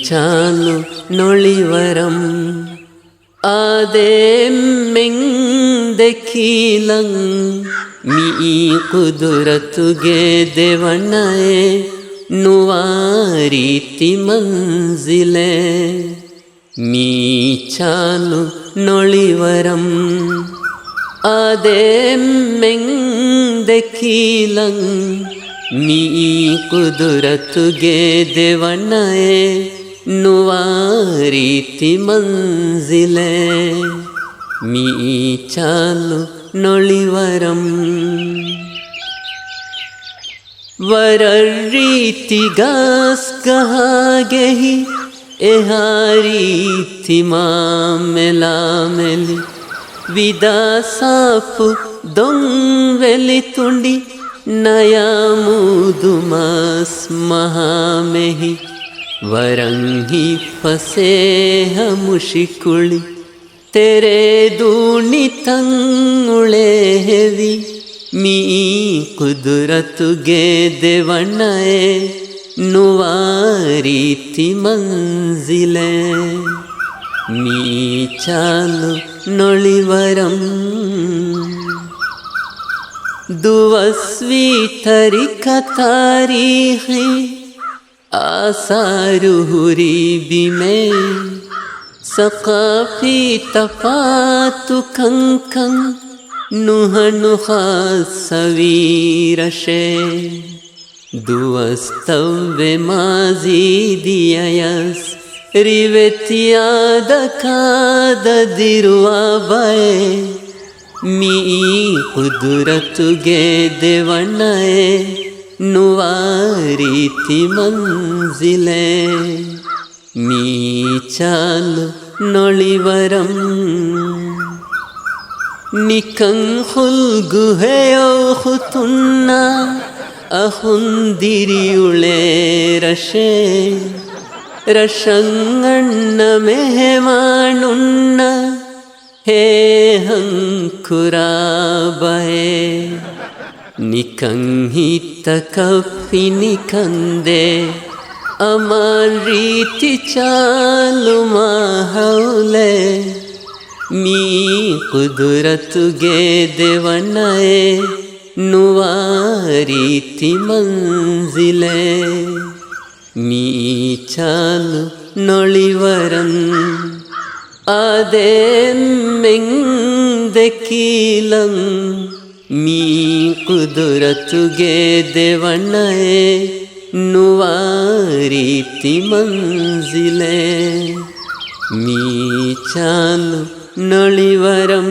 ಚಾಲು ನೊಳಿವರಂ ಆದೆ ಮೆಂದೆಕೀಲಂ me ಕುದುರತುಗೆ ದೇವಣ್ಣಯೇ ನುವಾರೀತಿ ಮಂಜಿಲೆ me ಚಾಲು ನೊಳಿವರಂ ಆದೆ ಮೆಂದೆಕೀಲಂ ಮೀ ಕುದುರತುಗೆ ದೇವಣ್ಣಯೇ ನುವಾರೀತಿ ಮಂಜಿಲೆ ಮೀ ಚಾಲು ನೊಳಿವರಂ ವರರೀತಿಗಾಸ್ಕಹಾಗೆಹಿ ಎಹಾರೀತಿ ಮಾಮೆಲಾಮೆಲಿ ವಿದಾಸಾಪು ದೊಂವೆಲಿ ತುಂಡಿ ನಯಾಮೂದು ಮಾಸ್ ಮಹಾಮೆಹಿ ವರಂಗಿ ಫಸೇಹ ಮುಷಿಕುಳಿ ತೆರೆ ದೂಣಿ ತಂಗುಳೆ ಹೆವಿ ಮೀ ಕುದುರತುಗೆ ದೇವಣ್ಣಯೇ ನುವಾರೀತಿ ಮಂಜಿಲೆ ಮೀ ಚಾಲು ನೊಳಿವರಂ दुवस्वी तरीका तारीख़ी आसारु हुरी बिमे सकाफी तफातु कंकं नुहा सवीरशे दुवस्तव्वे माजीदियस रिवेतियाद काददिरुआ बए ಮೀ ಕುದುರತುಗೆ ದೇವಣ್ಣಯೇ ನುವಾರೀತಿ ಮಂಜಿಲೆ ಮೀ ಚಾಲು ನೊಳಿವರಂ ನಿಕಂ ಹುಲ್ಗುಹೆಯೋ ಹುತುನ್ನ ಅಹುಂದಿರಿಯುಳೆ ರಶೆ ರಶಂಗಣ್ಣ ಮೆಹಮಾನುನ್ನ ಹೇ ಹಂಕುರಾಬಹೆ ನಿಕಂಹಿತ ಕಫಿ ನಿಕಂದೆ ಅಮಾನ್ ರೀತಿ ಚಾಲು ಮಾಹೌಲೆ ಮೀ ಕುದುರತುಗೆ ದೇವಣ್ಣಯೇ ನುವಾರೀತಿ ಮಂಜಿಲೆ ಮೀ ಚಾಲು ನೊಳಿವರಂ ಆದೆ ಮೆಂದೆಕೀಲಂ ಮೀ ಕುದುರತುಗೆ ದೇವಣ್ಣಯೇ ನುವಾರೀತಿ ಮಂಜಿಲೆ ಮೀ ಚಾಲು ನೊಳಿವರಂ